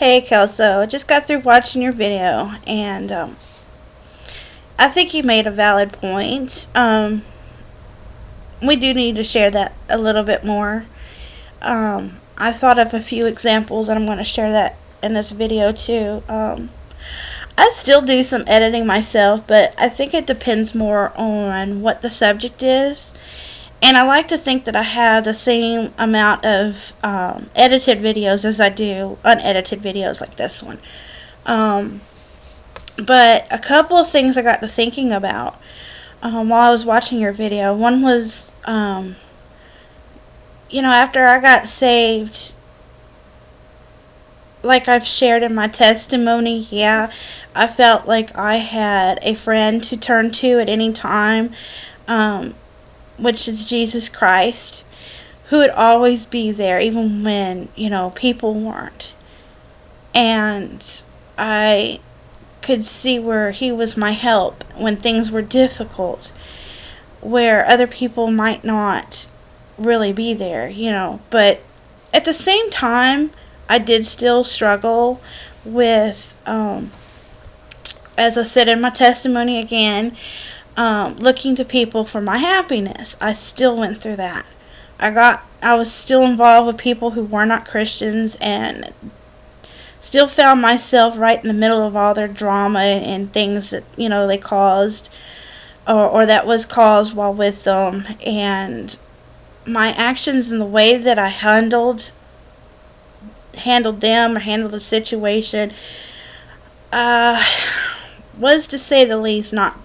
Hey Kelso, just got through watching your video, and I think you made a valid point. We do need to share that a little bit more. I thought of a few examples, and I'm going to share that in this video too. I still do some editing myself, but I think it depends more on what the subject is. And I like to think that I have the same amount of edited videos as I do unedited videos like this one. But a couple of things I got to thinking about while I was watching your video. One was, after I got saved, like I've shared in my testimony, I felt like I had a friend to turn to at any time. Which is Jesus Christ, who would always be there even when, people weren't. And I could see where he was my help when things were difficult, where other people might not really be there, But at the same time, I did still struggle with, as I said in my testimony again, looking to people for my happiness. I still went through that. I was still involved with people who were not Christians, and still found myself right in the middle of all their drama and things that they caused, or that was caused while with them. And my actions and the way that I handled them or handled the situation was, to say the least, not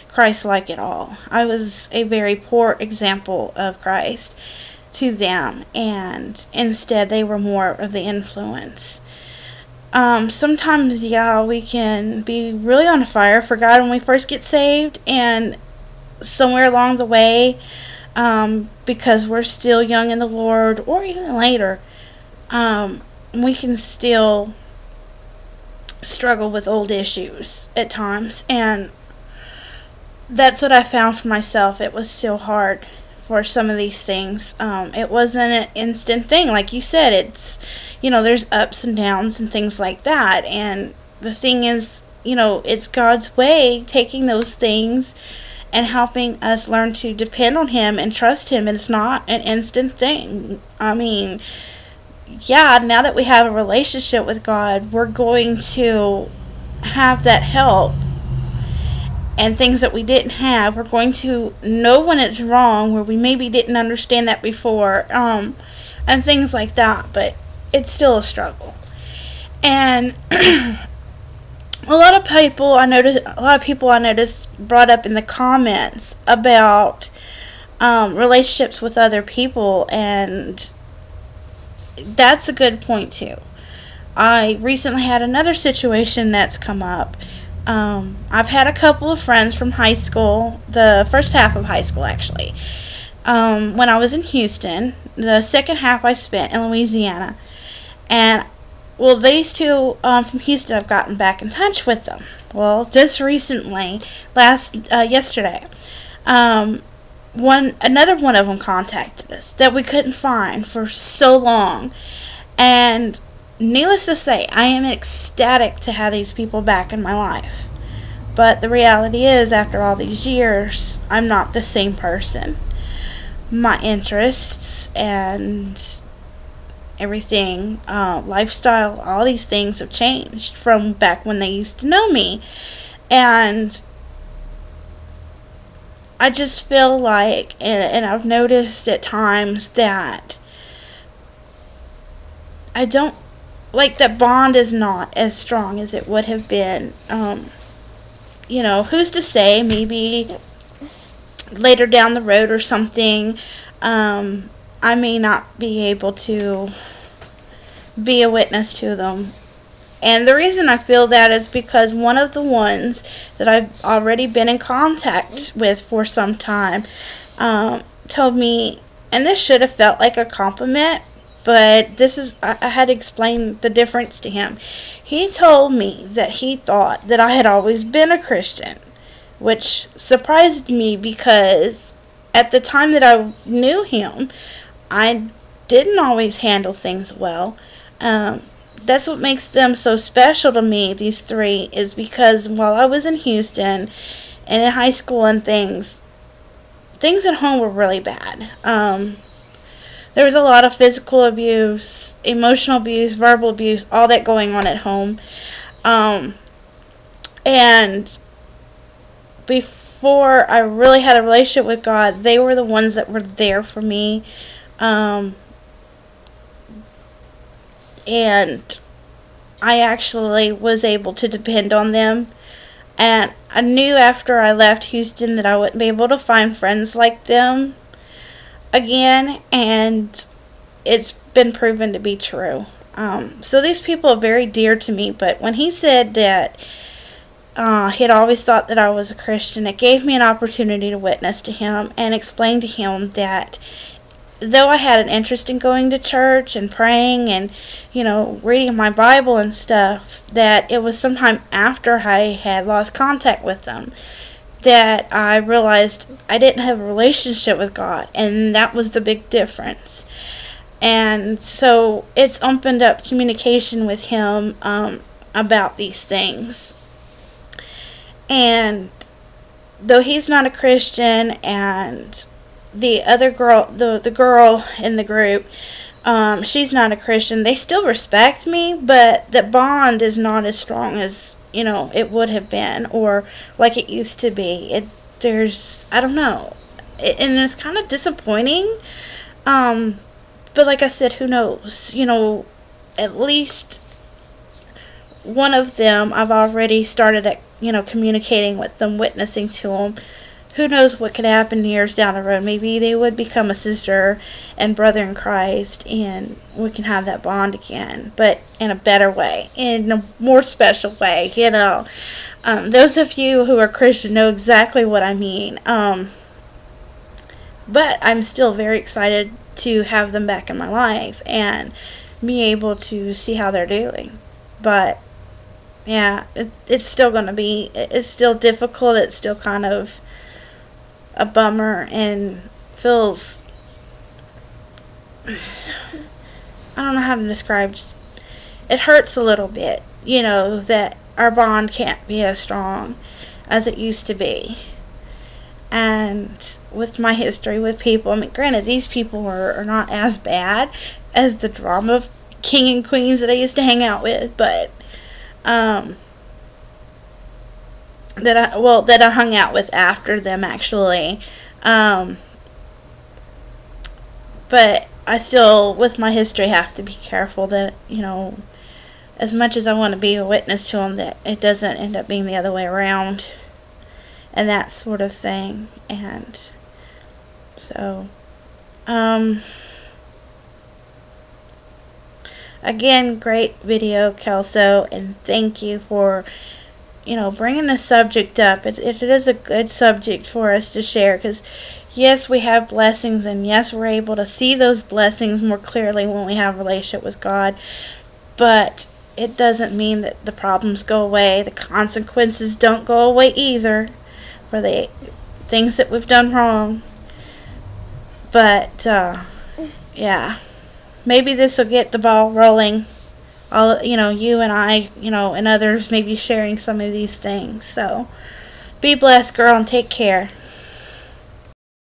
Christ-like at all. I was a very poor example of Christ to them, and instead they were more of the influence. Sometimes, we can be really on fire for God when we first get saved, and somewhere along the way, because we're still young in the Lord, or even later, we can still struggle with old issues at times, and that's what I found for myself. It was still hard for some of these things. It wasn't an instant thing. Like you said, it's, there's ups and downs and things like that. And the thing is, it's God's way taking those things and helping us learn to depend on Him and trust Him. And it's not an instant thing. I mean, now that we have a relationship with God, we're going to have that help. And things that we didn't have, we're going to know when it's wrong, where we maybe didn't understand that before, and things like that. But it's still a struggle. And a lot of people I noticed brought up in the comments about relationships with other people, and that's a good point too. I recently had another situation that's come up. I've had a couple of friends from high school, the first half of high school actually, when I was in Houston. The second half I spent in Louisiana. And, these two from Houston, I've gotten back in touch with them. Well, just recently, yesterday, another one of them contacted us that we couldn't find for so long. And needless to say, I am ecstatic to have these people back in my life. But the reality is, after all these years, I'm not the same person. My interests and everything, lifestyle, all these things have changed from back when they used to know me. And I just feel like, and I've noticed at times that I don't, that bond is not as strong as it would have been. Who's to say, maybe later down the road or something, I may not be able to be a witness to them. And the reason I feel that is because one of the ones that I've already been in contact with for some time told me, and this should have felt like a compliment, but I had to explain the difference to him. He told me that he thought that I had always been a Christian, which surprised me because at the time that I knew him, I didn't always handle things well. that's what makes them so special to me, these three, is because while I was in Houston and in high school and things at home were really bad. There was a lot of physical abuse, emotional abuse, verbal abuse, all that going on at home. And before I really had a relationship with God, they were the ones that were there for me. And I actually was able to depend on them. And I knew after I left Houston that I wouldn't be able to find friends like them again, and it's been proven to be true. So these people are very dear to me, but when he said that he had always thought that I was a Christian, it gave me an opportunity to witness to him and explain to him that though I had an interest in going to church and praying and, reading my Bible and stuff, that it was sometime after I had lost contact with them that I realized I didn't have a relationship with God, and that was the big difference. And so it's opened up communication with him about these things. And though he's not a Christian, and the other girl, the girl in the group, she's not a Christian, they still respect me, but the bond is not as strong as, it would have been, or like it used to be. I don't know. And it's kind of disappointing. But like I said, who knows? At least one of them, I've already started at, communicating with them, witnessing to them. Who knows what could happen years down the road? Maybe they would become a sister and brother in Christ, and we can have that bond again, but in a better way, in a more special way, Those of you who are Christian know exactly what I mean. But I'm still very excited to have them back in my life and be able to see how they're doing. But yeah, it's still going to be, it's still difficult. It's still kind of a bummer, and feels, I don't know how to describe, just, it hurts a little bit, that our bond can't be as strong as it used to be. And with my history with people, granted, these people are not as bad as the drama king and queens that I used to hang out with, but that I hung out with after them, actually. But I still, with my history, have to be careful that, as much as I want to be a witness to them, that it doesn't end up being the other way around, and that sort of thing. And so, again, great video, Kelso, and thank you for bringing the subject up. It is a good subject for us to share, because yes, we have blessings, and yes, we're able to see those blessings more clearly when we have a relationship with God, but it doesn't mean that the problems go away. The consequences don't go away either for the things that we've done wrong. But yeah, maybe this will get the ball rolling. You and I, and others maybe sharing some of these things. So, be blessed, girl, and take care.